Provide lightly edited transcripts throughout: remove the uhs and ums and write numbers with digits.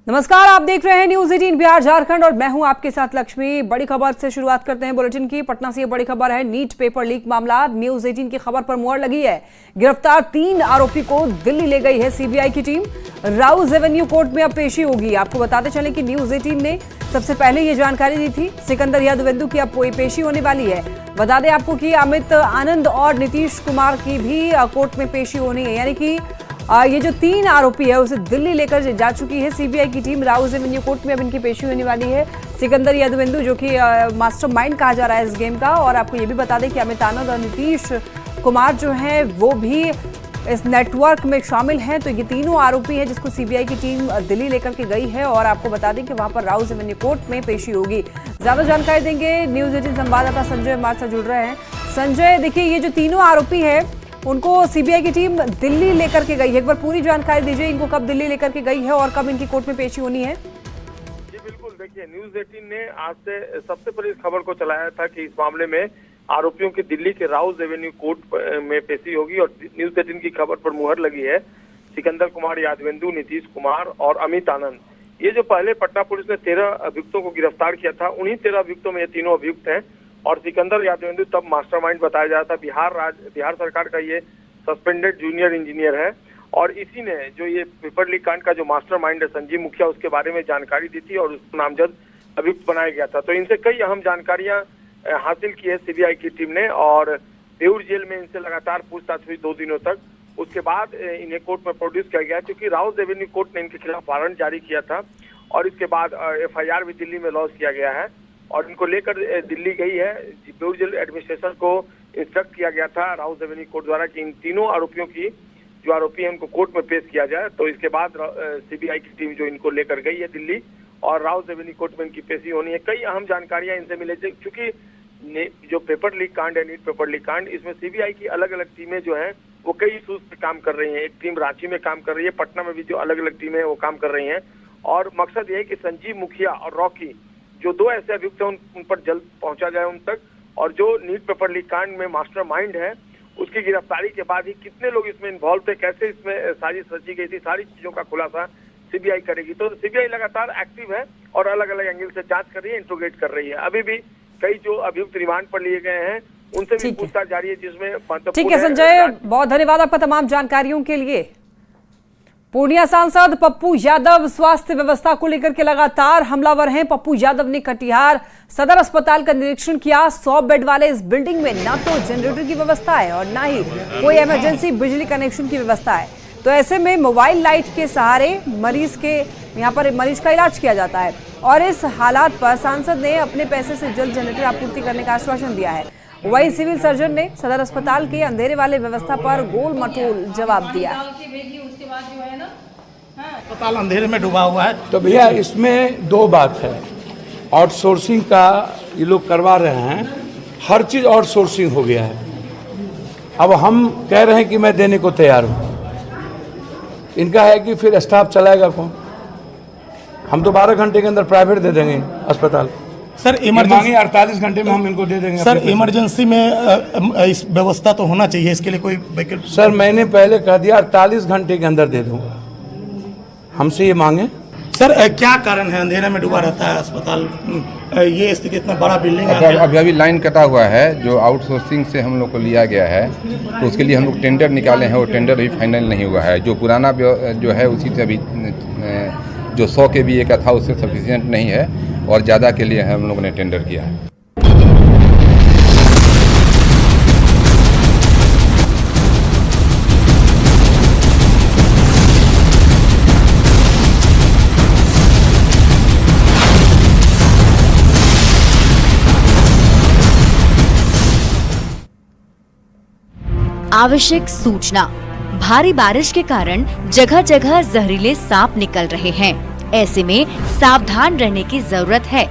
नमस्कार, आप देख रहे हैं न्यूज 18 बिहार झारखंड और मैं हूं आपके साथ लक्ष्मी। बड़ी खबर से शुरुआत करते हैं बुलेटिन की। पटना से ये बड़ी खबर है, नीट पेपर लीक मामला। न्यूज 18 की खबर पर मुहर लगी है। गिरफ्तार 3 आरोपी को दिल्ली ले गई है सीबीआई की टीम। राउज एवेन्यू कोर्ट में अब पेशी होगी। आपको बताते चले कि न्यूज 18 ने सबसे पहले ये जानकारी दी थी। सिकंदर यादवेंदु की अब पेशी होने वाली है। बता दें आपको कि अमित आनंद और नीतीश कुमार की भी कोर्ट में पेशी होनी है, यानी कि ये जो 3 आरोपी है उसे दिल्ली लेकर जा चुकी है सीबीआई की टीम। राउज एवेन्यू कोर्ट में अब इनकी पेशी होने वाली है। सिकंदर यादवेंदु जो कि मास्टरमाइंड कहा जा रहा है इस गेम का, और आपको ये भी बता दें कि अमित आनंद और नीतीश कुमार जो है वो भी इस नेटवर्क में शामिल हैं। तो ये तीनों आरोपी हैं जिसको सीबीआई की टीम दिल्ली लेकर के गई है, और आपको बता दें कि वहां पर राउज एवेन्यू कोर्ट में पेशी होगी। ज्यादा जानकारी देंगे न्यूज 18 संवाददाता संजय हमारे साथ जुड़ रहे हैं। संजय, देखिए ये जो तीनों आरोपी है उनको सीबीआई की टीम दिल्ली लेकर के गई है। एक बार पूरी जानकारी दीजिए, इनको कब दिल्ली लेकर के गई है और कब इनकी कोर्ट में पेशी होनी है। जी बिल्कुल, देखिए न्यूज 18 ने आज से सबसे पहले इस खबर को चलाया था कि इस मामले में आरोपियों की दिल्ली के राउज एवेन्यू कोर्ट में पेशी होगी, और न्यूज 18 की खबर पर मुहर लगी है सिकंदर कुमार यादवेंदु, नीतीश कुमार और अमित आनंद। ये जो पहले पटना पुलिस ने 13 अभियुक्तों को गिरफ्तार किया था, उन्हीं 13 अभियुक्तों में ये तीनों अभियुक्त हैं। और सिकंदर यादवेंदु तब मास्टरमाइंड बताया जा रहा था। बिहार सरकार का ये सस्पेंडेड जूनियर इंजीनियर है, और इसी ने जो ये पेपर लीक कांड का जो मास्टरमाइंड है संजीव मुखिया, उसके बारे में जानकारी दी थी और उसको नामजद अभियुक्त बनाया गया था। तो इनसे कई अहम जानकारियां हासिल की है सीबीआई की टीम ने, और बेऊर जेल में इनसे लगातार पूछताछ हुई 2 दिनों तक। उसके बाद इन्हें कोर्ट में प्रोड्यूस किया गया, क्योंकि राउज एवेन्यू कोर्ट ने इनके खिलाफ वारंट जारी किया था, और इसके बाद FIR भी दिल्ली में लॉन्च किया गया है, और इनको लेकर दिल्ली गई है। बेऊर जेल एडमिनिस्ट्रेशन को इंस्ट्रक्ट किया गया था राउज एवेन्यू कोर्ट द्वारा कि इन तीनों आरोपियों की जो आरोपी हैं उनको कोर्ट में पेश किया जाए। तो इसके बाद सीबीआई की टीम जो इनको लेकर गई है दिल्ली, और राउज एवेन्यू कोर्ट में इनकी पेशी होनी है। कई अहम जानकारियां इनसे मिली थी, क्योंकि जो पेपर लीक कांड है, नीट पेपर लीक कांड, इसमें सीबीआई की अलग अलग टीमें जो हैं वो कई इशूज पे काम कर रही हैं। एक टीम रांची में काम कर रही है, पटना में भी जो अलग अलग टीमें हैं वो काम कर रही हैं, और मकसद ये है कि संजीव मुखिया और रॉकी जो 2 ऐसे अभियुक्त हैं उन पर जल्द पहुंचा जाए उन तक, और जो नीट पेपर लीक कांड में मास्टरमाइंड है उसकी गिरफ्तारी के बाद ही कितने लोग इसमें इन्वॉल्व थे, कैसे इसमें साजिश रची गई थी, सारी चीजों का खुलासा सीबीआई करेगी। तो सीबीआई लगातार एक्टिव है और अलग अलग एंगल से जांच कर रही है, इंट्रोगेट कर रही है। अभी भी कई जो अभियुक्त रिमांड पर लिए गए हैं उनसे भी पूछताछ जारी है, जिसमें ठीक है संजय, बहुत धन्यवाद आपका तमाम जानकारियों के लिए। पूर्णिया सांसद पप्पू यादव स्वास्थ्य व्यवस्था को लेकर के लगातार हमलावर हैं। पप्पू यादव ने कटिहार सदर अस्पताल का निरीक्षण किया। 100 बेड वाले इस बिल्डिंग में ना तो जनरेटर की व्यवस्था है और ना ही कोई इमरजेंसी बिजली कनेक्शन की व्यवस्था है। तो ऐसे में मोबाइल लाइट के सहारे मरीज का इलाज किया जाता है, और इस हालात पर सांसद ने अपने पैसे से जल्द जनरेटर आपूर्ति करने का आश्वासन दिया है। वहीं सिविल सर्जन ने सदर अस्पताल के अंधेरे वाले व्यवस्था पर गोल मटोल जवाब दिया। अस्पताल अंधेरे में डूबा हुआ है। तो भैया इसमें 2 बात है। आउटसोर्सिंग का ये लोग करवा रहे हैं, हर चीज़ आउटसोर्सिंग हो गया है। अब हम कह रहे हैं कि मैं देने को तैयार हूँ, इनका है कि फिर स्टाफ चलाएगा कौन। हम तो 12 घंटे के अंदर प्राइवेट दे देंगे अस्पताल। सर इमरजेंसी 48 घंटे में हम इनको दे देंगे। सर इमरजेंसी में इस व्यवस्था तो होना चाहिए, इसके लिए कोई वैकल्पिक। सर मैंने पहले कह दिया 48 घंटे के अंदर दे दूंगा, हमसे ये मांगे। सर क्या कारण है अंधेरे में डूबा रहता है अस्पताल? ये स्थिति, इतना बड़ा बिल्डिंग है। अभी लाइन कटा हुआ है जो आउटसोर्सिंग से हम लोग को लिया गया है, तो उसके लिए हम लोग टेंडर निकाले हैं, वो टेंडर अभी फाइनल नहीं हुआ है। जो पुराना जो है उसी से अभी जो 100 kVA का था उससे सफिशिएंट नहीं है, और ज़्यादा के लिए हम लोगों ने टेंडर किया है। आवश्यक सूचना। भारी बारिश के कारण जगह जगह जहरीले सांप निकल रहे हैं। ऐसे में सावधान रहने की जरूरत है।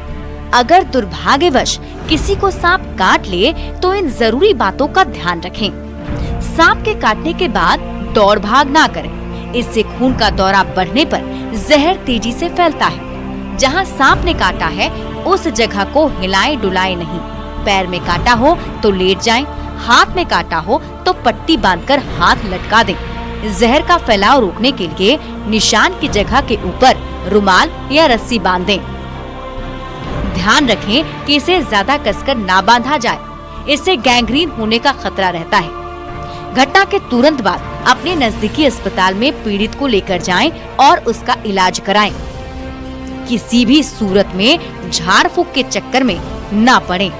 अगर दुर्भाग्यवश किसी को सांप काट ले तो इन जरूरी बातों का ध्यान रखें। सांप के काटने के बाद दौड़ भाग ना करें, इससे खून का दौरा बढ़ने पर जहर तेजी से फैलता है। जहां सांप ने काटा है उस जगह को हिलाएं डुलाएं नहीं। पैर में काटा हो तो लेट जाएं, हाथ में काटा हो तो पट्टी बांधकर हाथ लटका दें। जहर का फैलाव रोकने के लिए निशान की जगह के ऊपर रुमाल या रस्सी बांध दें। ध्यान रखें कि इसे ज्यादा कसकर ना बांधा जाए, इससे गैंग्रीन होने का खतरा रहता है। घटना के तुरंत बाद अपने नजदीकी अस्पताल में पीड़ित को लेकर जाएं और उसका इलाज कराएं। किसी भी सूरत में झाड़ फूक के चक्कर में ना पड़े।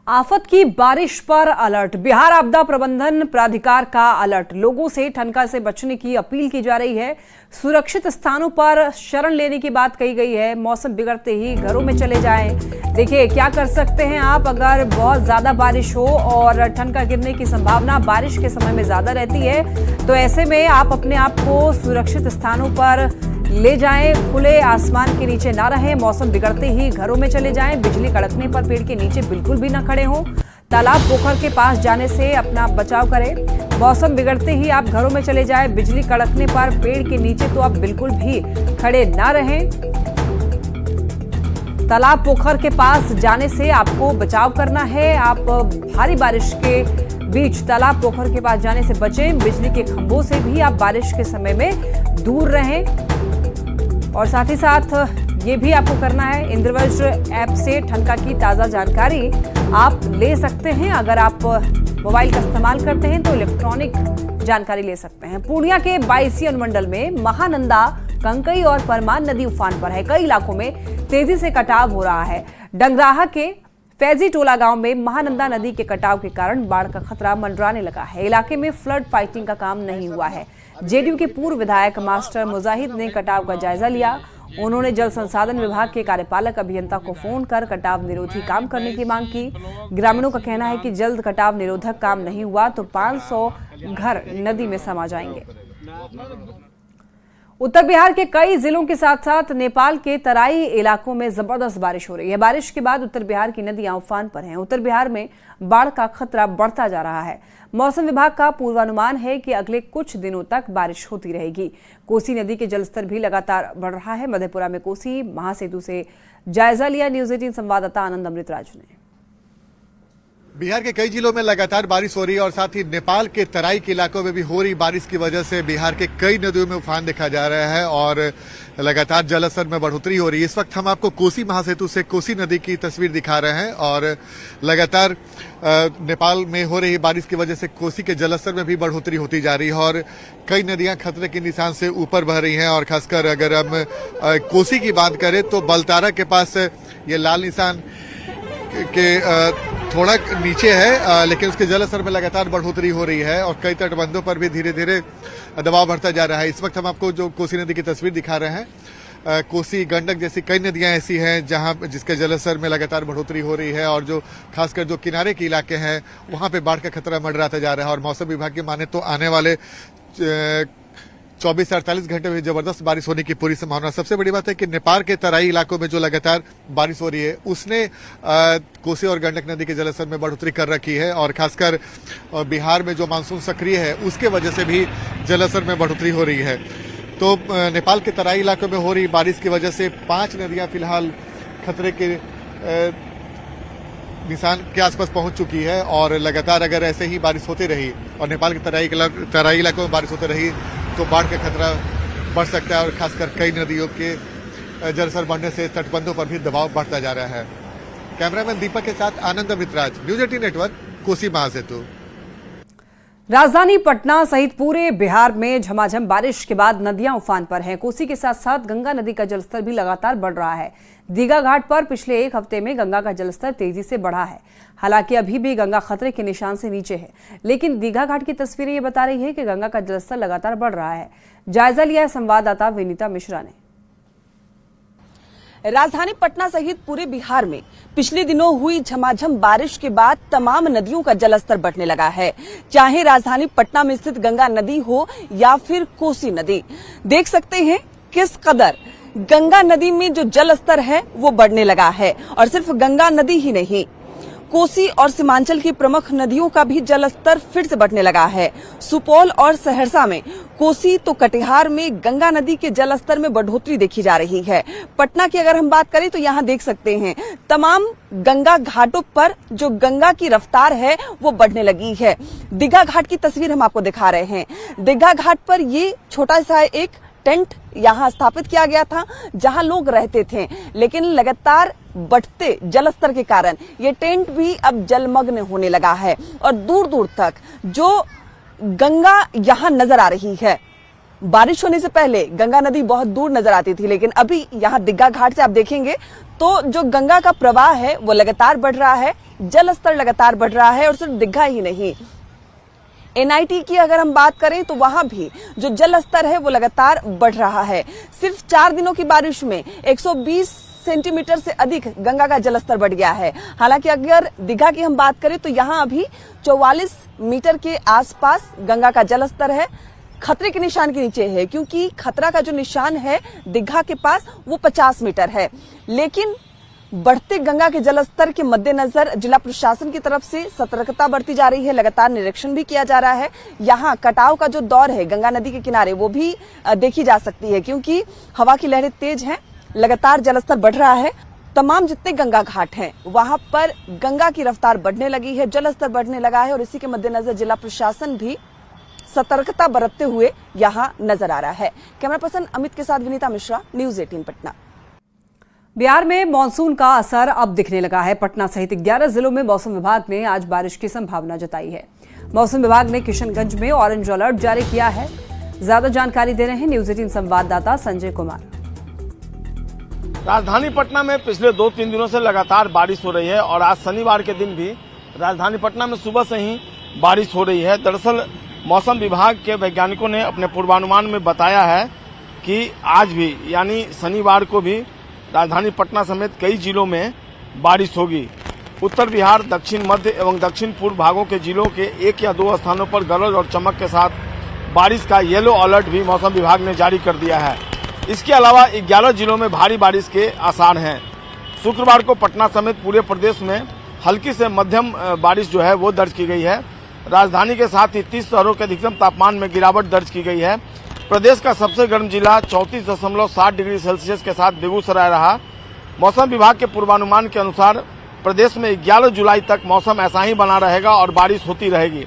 आफत की बारिश पर अलर्ट। बिहार आपदा प्रबंधन प्राधिकार का अलर्ट। लोगों से ठनका से बचने की अपील की जा रही है। सुरक्षित स्थानों पर शरण लेने की बात कही गई है। मौसम बिगड़ते ही घरों में चले जाएं। देखिए क्या कर सकते हैं आप अगर बहुत ज्यादा बारिश हो और ठनका गिरने की संभावना बारिश के समय में ज्यादा रहती है, तो ऐसे में आप अपने आप को सुरक्षित स्थानों पर ले जाएं। खुले आसमान के नीचे ना रहें। मौसम बिगड़ते ही घरों में चले जाएं। बिजली कड़कने पर पेड़ के नीचे बिल्कुल भी ना खड़े हों। तालाब पोखर के पास जाने से अपना बचाव करें। मौसम बिगड़ते ही आप घरों में चले जाएं। बिजली कड़कने पर पेड़ के नीचे तो आप बिल्कुल भी खड़े ना रहें। तालाब पोखर के पास जाने से आपको बचाव करना है। आप भारी बारिश के बीच तालाब पोखर के पास जाने से बचें। बिजली के खंभों से भी आप बारिश के समय में दूर रहें। और साथ ही साथ ये भी आपको करना है, इंद्रवज्र ऐप से ठनका की ताज़ा जानकारी आप ले सकते हैं। अगर आप मोबाइल का इस्तेमाल करते हैं तो इलेक्ट्रॉनिक जानकारी ले सकते हैं। पूर्णिया के 22 अनुमंडल में महानंदा, कंकई और परमान नदी उफान पर है। कई इलाकों में तेजी से कटाव हो रहा है। डंगराहा के फैजी टोला गांव में महानंदा नदी के कटाव के कारण बाढ़ का खतरा मंडराने लगा है। इलाके में फ्लड फाइटिंग का काम नहीं हुआ है। जेडीयू के पूर्व विधायक मास्टर मुजाहिद ने कटाव का जायजा लिया। उन्होंने जल संसाधन विभाग के कार्यपालक अभियंता को फोन कर कटाव निरोधी काम करने की मांग की। ग्रामीणों का कहना है कि जल्द कटाव निरोधक काम नहीं हुआ तो 500 घर नदी में समा जाएंगे। उत्तर बिहार के कई जिलों के साथ साथ नेपाल के तराई इलाकों में जबरदस्त बारिश हो रही है। बारिश के बाद उत्तर बिहार की नदियां उफान पर हैं। उत्तर बिहार में बाढ़ का खतरा बढ़ता जा रहा है। मौसम विभाग का पूर्वानुमान है कि अगले कुछ दिनों तक बारिश होती रहेगी। कोसी नदी के जलस्तर भी लगातार बढ़ रहा है। मधेपुरा में कोसी महासेतु से जायजा लिया न्यूज 18 संवाददाता आनंद अमृतराज ने। बिहार के कई जिलों में लगातार बारिश हो रही है और साथ ही नेपाल के तराई के इलाकों में भी हो रही बारिश की वजह से बिहार के कई नदियों में उफान देखा जा रहा है और लगातार जलस्तर में बढ़ोतरी हो रही है। इस वक्त हम आपको कोसी महासेतु से कोसी नदी की तस्वीर दिखा रहे हैं और लगातार नेपाल में हो रही बारिश की वजह से कोसी के जलस्तर में भी बढ़ोतरी होती जा रही है और कई नदियां खतरे के निशान से ऊपर बह रही हैं। और खासकर अगर हम कोसी की बात करें तो बलतारा के पास ये लाल निशान के थोड़ा नीचे है, लेकिन उसके जलस्तर में लगातार बढ़ोतरी हो रही है और कई तटबंधों पर भी धीरे धीरे दबाव बढ़ता जा रहा है। इस वक्त हम आपको जो कोसी नदी की तस्वीर दिखा रहे हैं, कोसी, गंडक जैसी कई नदियां ऐसी हैं जहां जिसके जलस्तर में लगातार बढ़ोतरी हो रही है और जो खासकर जो किनारे के इलाके हैं वहां पे बाढ़ का खतरा मंडराता जा रहा है। और मौसम विभाग की माने तो आने वाले 24 से 48 घंटे में जबरदस्त बारिश होने की पूरी संभावना। सबसे बड़ी बात है कि नेपाल के तराई इलाकों में जो लगातार बारिश हो रही है उसने कोसी और गंडक नदी के जलस्तर में बढ़ोतरी कर रखी है और खासकर बिहार में जो मानसून सक्रिय है उसके वजह से भी जलस्तर में बढ़ोतरी हो रही है। तो नेपाल के तराई इलाकों में हो रही बारिश की वजह से 5 नदियां फिलहाल खतरे के निशान के आसपास पहुंच चुकी है और लगातार अगर ऐसे ही बारिश होती रही और नेपाल के तराई इलाकों में बारिश होती रही तो बाढ़ का खतरा बढ़ सकता है और खासकर कई नदियों के जलस्तर बढ़ने से तटबंधों पर भी दबाव बढ़ता जा रहा है। कैमरामैन दीपक के साथ आनंद अमृतराज, न्यूज 18 नेटवर्क, कोसी महासेतु। राजधानी पटना सहित पूरे बिहार में झमाझम बारिश के बाद नदियां उफान पर हैं। कोसी के साथ साथ गंगा नदी का जलस्तर भी लगातार बढ़ रहा है। दीघा घाट पर पिछले एक हफ्ते में गंगा का जलस्तर तेजी से बढ़ा है। हालांकि अभी भी गंगा खतरे के निशान से नीचे है, लेकिन दीघा घाट की तस्वीरें ये बता रही है कि गंगा का जलस्तर लगातार बढ़ रहा है। जायजा लिया है संवाददाता विनीता मिश्रा ने। राजधानी पटना सहित पूरे बिहार में पिछले दिनों हुई झमाझम बारिश के बाद तमाम नदियों का जलस्तर बढ़ने लगा है, चाहे राजधानी पटना में स्थित गंगा नदी हो या फिर कोसी नदी। देख सकते हैं किस कदर गंगा नदी में जो जलस्तर है वो बढ़ने लगा है और सिर्फ गंगा नदी ही नहीं, कोसी और सीमांचल की प्रमुख नदियों का भी जलस्तर फिर से बढ़ने लगा है। सुपौल और सहरसा में कोसी तो कटिहार में गंगा नदी के जलस्तर में बढ़ोतरी देखी जा रही है। पटना की अगर हम बात करें तो यहाँ देख सकते हैं तमाम गंगा घाटों पर जो गंगा की रफ्तार है वो बढ़ने लगी है। दीघा घाट की तस्वीर हम आपको दिखा रहे हैं। दीघा घाट पर ये छोटा सा एक टेंट यहाँ स्थापित किया गया था जहां लोग रहते थे, लेकिन लगातार बढ़ते जलस्तर के कारण ये टेंट भी अब जलमग्न होने लगा है और दूर दूर तक जो गंगा यहाँ नजर आ रही है। बारिश होने से पहले गंगा नदी बहुत दूर नजर आती थी, लेकिन अभी यहाँ दीघा घाट से आप देखेंगे तो जो गंगा का प्रवाह है वो लगातार बढ़ रहा है, जलस्तर लगातार बढ़ रहा है। और सिर्फ दीघा ही नहीं, NIT की अगर हम बात करें तो वहां भी जो जल स्तर है वो लगातार बढ़ रहा है। सिर्फ 4 दिनों की बारिश में 120 सेंटीमीटर से अधिक गंगा का जलस्तर बढ़ गया है। हालांकि अगर दीघा की हम बात करें तो यहां अभी 44 मीटर के आसपास गंगा का जलस्तर है, खतरे के निशान के नीचे है, क्योंकि खतरा का जो निशान है दीघा के पास वो 50 मीटर है। लेकिन बढ़ते गंगा के जलस्तर के मद्देनजर जिला प्रशासन की तरफ से सतर्कता बरती जा रही है, लगातार निरीक्षण भी किया जा रहा है। यहाँ कटाव का जो दौर है गंगा नदी के किनारे वो भी देखी जा सकती है, क्योंकि हवा की लहरें तेज हैं, लगातार जलस्तर बढ़ रहा है। तमाम जितने गंगा घाट हैं वहां पर गंगा की रफ्तार बढ़ने लगी है, जलस्तर बढ़ने लगा है और इसी के मद्देनजर जिला प्रशासन भी सतर्कता बरतते हुए यहाँ नजर आ रहा है। कैमरा पर्सन अमित के साथ विनीता मिश्रा, न्यूज़ 18 पटना। बिहार में मानसून का असर अब दिखने लगा है। पटना सहित 11 जिलों में मौसम विभाग ने आज बारिश की संभावना जताई है। मौसम विभाग ने किशनगंज में ऑरेंज अलर्ट जारी किया है। ज्यादा जानकारी दे रहे हैं न्यूज़ 18 संवाददाता संजय कुमार। राजधानी पटना में पिछले 2-3 दिनों से लगातार बारिश हो रही है और आज शनिवार के दिन भी राजधानी पटना में सुबह से ही बारिश हो रही है। दरअसल मौसम विभाग के वैज्ञानिकों ने अपने पूर्वानुमान में बताया है कि आज भी यानी शनिवार को भी राजधानी पटना समेत कई जिलों में बारिश होगी। उत्तर बिहार, दक्षिण मध्य एवं दक्षिण पूर्व भागों के जिलों के 1 या 2 स्थानों पर गरज और चमक के साथ बारिश का येलो अलर्ट भी मौसम विभाग ने जारी कर दिया है। इसके अलावा 11 जिलों में भारी बारिश के आसार हैं। शुक्रवार को पटना समेत पूरे प्रदेश में हल्की से मध्यम बारिश जो है वो दर्ज की गई है। राजधानी के साथ ही 30 शहरों के अधिकतम तापमान में गिरावट दर्ज की गई है। प्रदेश का सबसे गर्म जिला 34.7 डिग्री सेल्सियस के साथ बेगूसराय रहा। मौसम विभाग के पूर्वानुमान के अनुसार प्रदेश में 11 जुलाई तक मौसम ऐसा ही बना रहेगा और बारिश होती रहेगी।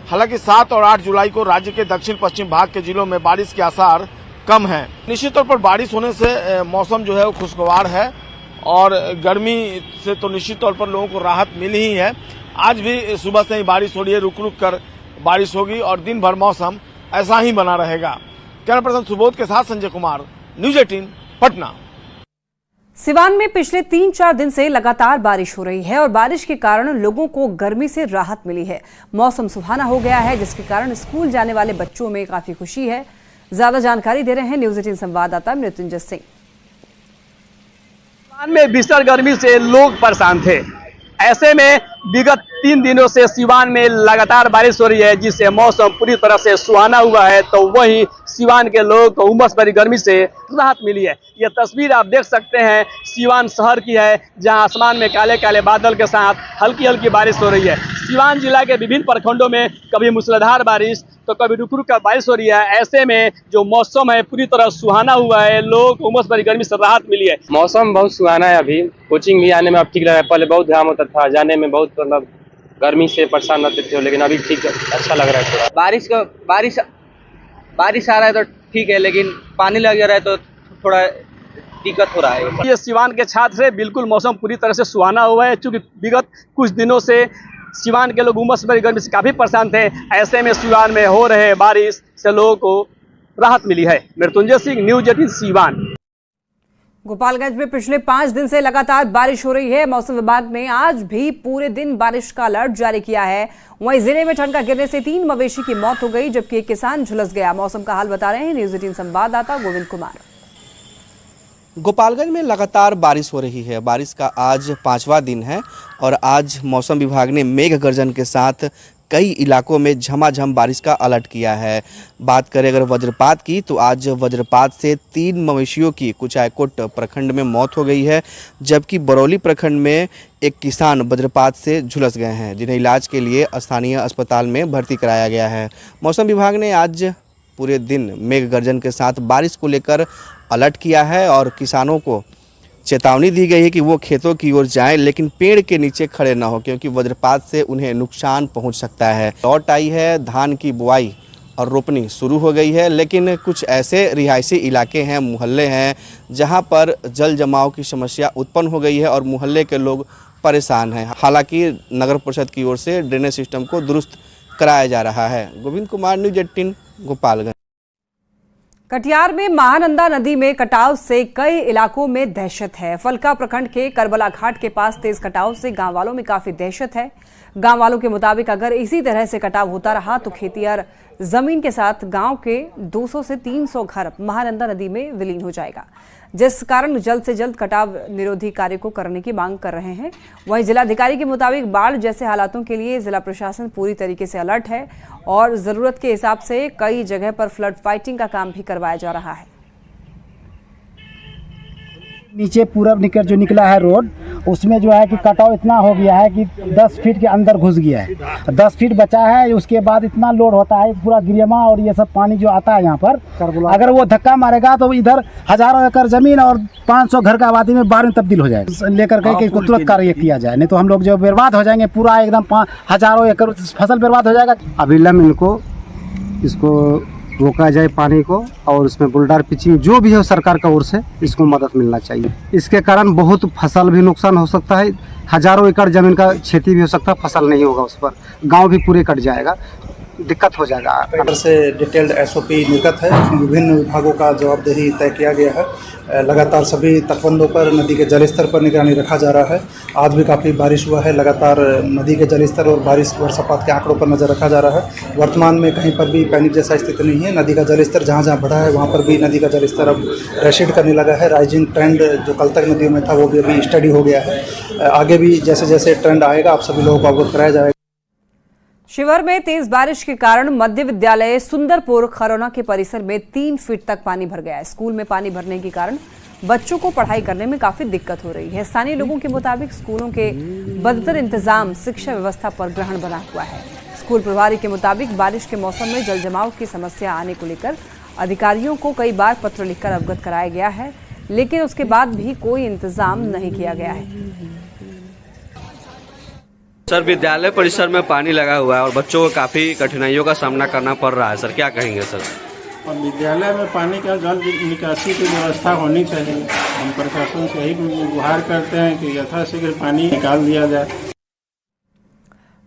हालांकि 7 और 8 जुलाई को राज्य के दक्षिण पश्चिम भाग के जिलों में बारिश के आसार कम हैं। निश्चित तौर पर बारिश होने से मौसम जो है वो खुशगवार है और गर्मी से तो निश्चित तौर पर लोगों को राहत मिली ही है। आज भी सुबह से ही बारिश हो रही है, रुक रुक कर बारिश होगी और दिन भर मौसम ऐसा ही बना रहेगा। कैमरा पर्सन सुबोध के साथ संजय कुमार, न्यूज़ 18 पटना। सिवान में पिछले 3-4 दिन से लगातार बारिश हो रही है और बारिश के कारण लोगों को गर्मी से राहत मिली है। मौसम सुहाना हो गया है, जिसके कारण स्कूल जाने वाले बच्चों में काफी खुशी है। ज्यादा जानकारी दे रहे हैं न्यूज़ 18 संवाददाता मृत्युंजय सिंह। सिवान में भीषण गर्मी से लोग परेशान थे। ऐसे में विगत 3 दिनों से सिवान में लगातार बारिश हो रही है, जिससे मौसम पूरी तरह से सुहाना हुआ है। तो वहीं सिवान के लोगों को उमस भरी गर्मी से राहत मिली है। यह तस्वीर आप देख सकते हैं सिवान शहर की है, जहां आसमान में काले काले बादल के साथ हल्की हल्की बारिश हो रही है। सिवान जिला के विभिन्न प्रखंडों में कभी मूसलाधार बारिश तो कभी रुक रुक कर बारिश हो रही है। ऐसे में जो मौसम है पूरी तरह सुहाना हुआ है, लोग को उमस भरी गर्मी से राहत मिली है। मौसम बहुत सुहाना है। अभी कोचिंग भी आने में अब ठीक लगा है। पहले बहुत घाम होता था, जाने में बहुत मतलब गर्मी से परेशान रहते थे, लेकिन अभी ठीक अच्छा लग रहा है। थोड़ा बारिश आ रहा है तो ठीक है, लेकिन पानी लग रहा है तो थोड़ा दिक्कत हो रहा है। ये सिवान के छात्र है, बिल्कुल मौसम पूरी तरह से सुहाना हुआ है। चूंकि विगत कुछ दिनों से सिवान के लोग उमस भरी गर्मी से काफी परेशान थे। ऐसे में सिवान में हो रहे बारिश से लोगों को राहत मिली है। मृत्युंजय सिंह, न्यूज़ 18 सिवान। गोपालगंज में पिछले 5 दिन से लगातार बारिश हो रही है। मौसम विभाग ने आज भी पूरे दिन बारिश का अलर्ट जारी किया है। वहीं जिले में ठनका गिरने से 3 मवेशी की मौत हो गई, जबकि एक किसान झुलस गया। मौसम का हाल बता रहे हैं न्यूज़ 18 संवाददाता गोविंद कुमार। गोपालगंज में लगातार बारिश हो रही है। बारिश का आज 5वां दिन है और आज मौसम विभाग ने मेघ गर्जन के साथ कई इलाकों में झमाझम बारिश का अलर्ट किया है। बात करें अगर वज्रपात की, तो आज वज्रपात से 3 मवेशियों की कुचायकोट प्रखंड में मौत हो गई है, जबकि बरौली प्रखंड में एक किसान वज्रपात से झुलस गए हैं, जिन्हें इलाज के लिए स्थानीय अस्पताल में भर्ती कराया गया है। मौसम विभाग ने आज पूरे दिन मेघ गर्जन के साथ बारिश को लेकर अलर्ट किया है और किसानों को चेतावनी दी गई है कि वो खेतों की ओर जाएं, लेकिन पेड़ के नीचे खड़े ना हो, क्योंकि वज्रपात से उन्हें नुकसान पहुंच सकता है। लौट आई है, धान की बुआई और रोपनी शुरू हो गई है, लेकिन कुछ ऐसे रिहायशी इलाके हैं, मोहल्ले हैं, जहां पर जल जमाव की समस्या उत्पन्न हो गई है और मोहल्ले के लोग परेशान हैं। हालांकि नगर परिषद की ओर से ड्रेनेज सिस्टम को दुरुस्त कराया जा रहा है। गोविंद कुमार, न्यूज़ 18, गोपालगंज। कटिहार में महानंदा नदी में कटाव से कई इलाकों में दहशत है। फलका प्रखंड के करबला घाट के पास तेज कटाव से गांव वालों में काफी दहशत है। गांव वालों के मुताबिक अगर इसी तरह से कटाव होता रहा तो खेती और जमीन के साथ गांव के 200 से 300 घर महानंदा नदी में विलीन हो जाएगा, जिस कारण जल्द से जल्द कटाव निरोधी कार्य को करने की मांग कर रहे हैं। वहीं जिलाधिकारी के मुताबिक बाढ़ जैसे हालातों के लिए जिला प्रशासन पूरी तरीके से अलर्ट है और जरूरत के हिसाब से कई जगह पर फ्लड फाइटिंग का काम भी करवाया जा रहा है। नीचे पूरब निकल जो निकला है रोड, उसमें जो है कि कटाव इतना हो गया है कि 10 फीट के अंदर घुस गया है। 10 फीट बचा है, उसके बाद इतना लोड होता है, पूरा गिरियमा और ये सब पानी जो आता है यहाँ पर, अगर वो धक्का मारेगा तो इधर हजारों एकड़ जमीन और 500 घर का आबादी में बाढ़ में तब्दील हो जाएगा। लेकर के इसको तुरंत कार्य किया जाए, नहीं तो हम लोग जो बर्बाद हो जाएंगे, पूरा एकदम हजारों एकड़ फसल बर्बाद हो जाएगा। अविलंब इनको इसको रोका जाए पानी को, और उसमें बुलडार पिचिंग जो भी है सरकार का ओर से इसको मदद मिलना चाहिए। इसके कारण बहुत फसल भी नुकसान हो सकता है, हजारों एकड़ जमीन का क्षति भी हो सकता है, फसल नहीं होगा उस पर, गांव भी पूरे कट जाएगा, दिक्कत हो जाएगा। से डिटेल्ड एसओपी निर्गत है, उसमें विभिन्न विभागों का जवाबदेही तय किया गया है। लगातार सभी तटबंधों पर नदी के जलस्तर पर निगरानी रखा जा रहा है। आज भी काफ़ी बारिश हुआ है, लगातार नदी के जलस्तर और वर्षापात के आंकड़ों पर नज़र रखा जा रहा है। वर्तमान में कहीं पर भी पैनिक जैसा स्थिति नहीं है। नदी का जलस्तर जहाँ जहाँ बढ़ा है वहाँ पर भी नदी का जलस्तर अब रेसिड करने लगा है। राइजिंग ट्रेंड जो कल तक नदियों में था वो भी अभी स्टडी हो गया है। आगे भी जैसे जैसे ट्रेंड आएगा आप सभी लोगों को अवगत कराया जाएगा। शिवहर में तेज बारिश के कारण मध्य विद्यालय सुंदरपुर खरौना के परिसर में 3 फीट तक पानी भर गया है। स्कूल में पानी भरने के कारण बच्चों को पढ़ाई करने में काफी दिक्कत हो रही है। स्थानीय लोगों के मुताबिक स्कूलों के बदतर इंतजाम शिक्षा व्यवस्था पर ग्रहण बना हुआ है। स्कूल प्रभारी के मुताबिक बारिश के मौसम में जल जमाव की समस्या आने को लेकर अधिकारियों को कई बार पत्र लिखकर अवगत कराया गया है, लेकिन उसके बाद भी कोई इंतजाम नहीं किया गया है। सर, विद्यालय परिसर में पानी लगा हुआ है और बच्चों को काफ़ी कठिनाइयों का सामना करना पड़ रहा है। सर, क्या कहेंगे सर? और विद्यालय में पानी का जल निकासी की व्यवस्था होनी चाहिए। हम प्रशासन से यही गुहार करते हैं कि यथाशीघ्र पानी निकाल दिया जाए।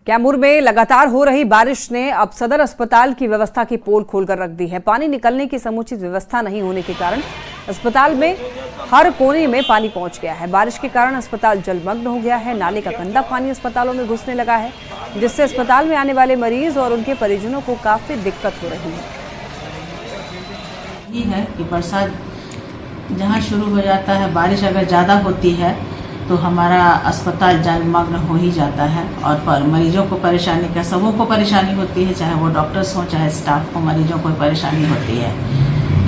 कैमूर में लगातार हो रही बारिश ने अब सदर अस्पताल की व्यवस्था की पोल खोलकर रख दी है। पानी निकलने की समुचित व्यवस्था नहीं होने के कारण अस्पताल में हर कोने में पानी पहुंच गया है। बारिश के कारण अस्पताल जलमग्न हो गया है। नाले का गंदा पानी अस्पतालों में घुसने लगा है, जिससे अस्पताल में आने वाले मरीज और उनके परिजनों को काफी दिक्कत हो रही है। ये है कि बरसात जहाँ शुरू हो जाता है, बारिश अगर ज़्यादा होती है तो हमारा अस्पताल जलमग्न हो ही जाता है और पर मरीजों को परेशानी का सबों को परेशानी होती है, चाहे वो डॉक्टर्स हों चाहे स्टाफ को, मरीजों को परेशानी होती है।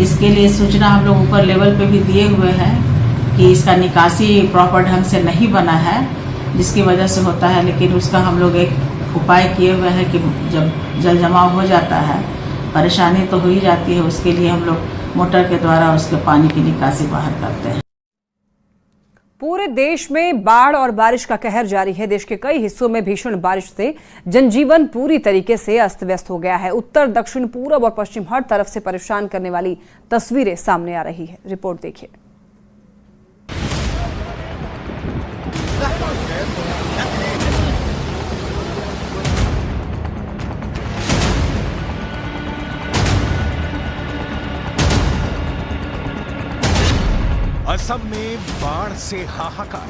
इसके लिए सूचना हम लोग ऊपर लेवल पे भी दिए हुए हैं कि इसका निकासी प्रॉपर ढंग से नहीं बना है, जिसकी वजह से होता है। लेकिन उसका हम लोग एक उपाय किए हुए हैं कि जब जल जमाव हो जाता है, परेशानी तो हो ही जाती है, उसके लिए हम लोग मोटर के द्वारा उसके पानी की निकासी बाहर करते हैं। पूरे देश में बाढ़ और बारिश का कहर जारी है। देश के कई हिस्सों में भीषण बारिश से जनजीवन पूरी तरीके से अस्त व्यस्त हो गया है। उत्तर, दक्षिण, पूरब और पश्चिम हर तरफ से परेशान करने वाली तस्वीरें सामने आ रही है। रिपोर्ट देखिए। असम में बाढ़ से हाहाकार।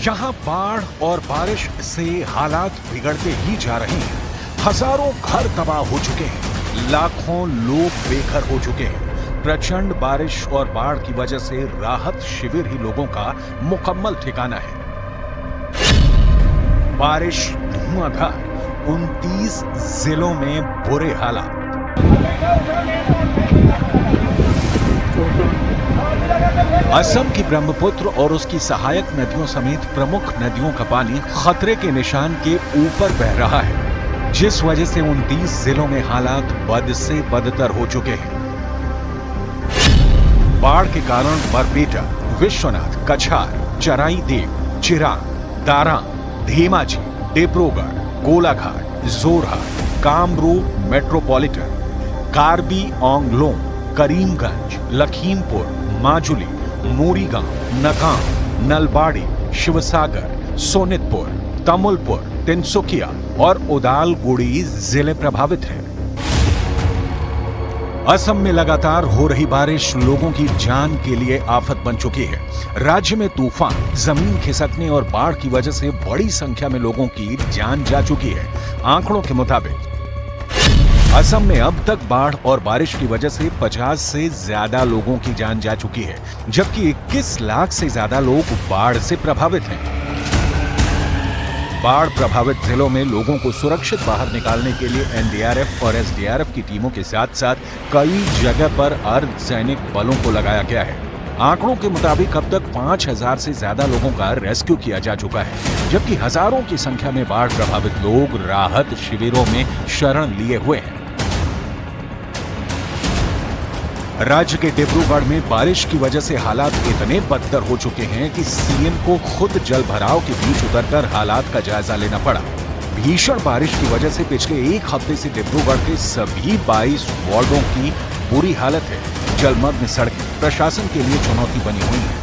यहां बाढ़ और बारिश से हालात बिगड़ते ही जा रहे हैं। हजारों घर तबाह हो चुके हैं, लाखों लोग बेघर हो चुके हैं। प्रचंड बारिश और बाढ़ की वजह से राहत शिविर ही लोगों का मुकम्मल ठिकाना है। बारिश धुआंधार, 29 जिलों में बुरे हालात। असम की ब्रह्मपुत्र और उसकी सहायक नदियों समेत प्रमुख नदियों का पानी खतरे के निशान के ऊपर बह रहा है, जिस वजह से 29 जिलों में हालात बद से बदतर हो चुके हैं। बाढ़ के कारण बरपेटा, विश्वनाथ, कछार, चराई देव, चिरांग, दारां, धेमाजी, डिब्रूगढ़, गोलाघाट, जोरहाट, कामरूप मेट्रोपॉलिटन, कार्बी आंगलों, करीमगंज, लखीमपुर, माजुली, मोरीगांव, नकाम, नलबाड़ी, शिवसागर, सोनितपुर, तमुलपुर, तिनसुकिया और उदालगुड़ी जिले प्रभावित हैं। असम में लगातार हो रही बारिश लोगों की जान के लिए आफत बन चुकी है। राज्य में तूफान, जमीन खिसकने और बाढ़ की वजह से बड़ी संख्या में लोगों की जान जा चुकी है। आंकड़ों के मुताबिक असम में अब तक बाढ़ और बारिश की वजह से 50 से ज्यादा लोगों की जान जा चुकी है, जबकि 21 लाख से ज्यादा लोग बाढ़ से प्रभावित हैं। बाढ़ प्रभावित जिलों में लोगों को सुरक्षित बाहर निकालने के लिए एनडीआरएफ और एसडीआरएफ की टीमों के साथ साथ कई जगह पर अर्धसैनिक बलों को लगाया गया है। आंकड़ों के मुताबिक अब तक 5000 से ज्यादा लोगों का रेस्क्यू किया जा चुका है, जबकि हजारों की संख्या में बाढ़ प्रभावित लोग राहत शिविरों में शरण लिए हुए हैं। राज्य के डिब्रूगढ़ में बारिश की वजह से हालात इतने बदतर हो चुके हैं कि सीएम को खुद जल भराव के बीच उतरकर हालात का जायजा लेना पड़ा। भीषण बारिश की वजह से पिछले एक हफ्ते से डिब्रूगढ़ के सभी 22 वार्डों की बुरी हालत है। जलमग्न सड़कें प्रशासन के लिए चुनौती बनी हुई है।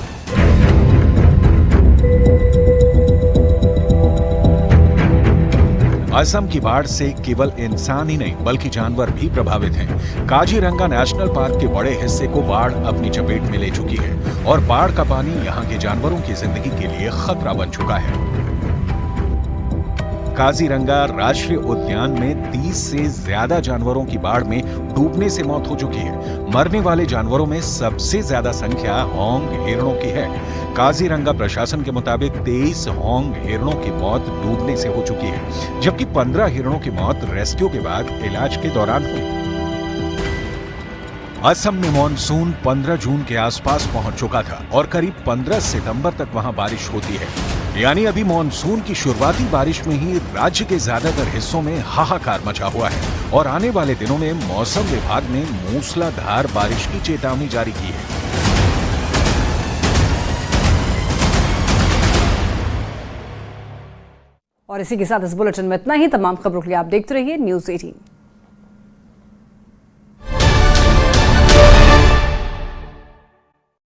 असम की बाढ़ से केवल इंसान ही नहीं बल्कि जानवर भी प्रभावित हैं। काजीरंगा नेशनल पार्क के बड़े हिस्से को बाढ़ अपनी चपेट में ले चुकी है और बाढ़ का पानी यहां के जानवरों की जिंदगी के लिए खतरा बन चुका है। काजीरंगा राष्ट्रीय उद्यान में 30 से ज्यादा जानवरों की बाढ़ में डूबने से मौत हो चुकी है। मरने वाले जानवरों में सबसे ज्यादा संख्या होंग हिरणों की है। काजीरंगा प्रशासन के मुताबिक 23 होंग हिरणों की मौत डूबने से हो चुकी है, जबकि 15 हिरणों की मौत रेस्क्यू के बाद इलाज के दौरान हुई। असम में मॉनसून 15 जून के आसपास पहुंच चुका था और करीब 15 सितंबर तक वहां बारिश होती है। यानी अभी मॉनसून की शुरुआती बारिश में ही राज्य के ज्यादातर हिस्सों में हाहाकार मचा हुआ है और आने वाले दिनों में मौसम विभाग ने मूसलाधार बारिश की चेतावनी जारी की है। और इसी के साथ इस बुलेटिन में इतना ही। तमाम खबरों के लिए आप देखते रहिए न्यूज़ 18।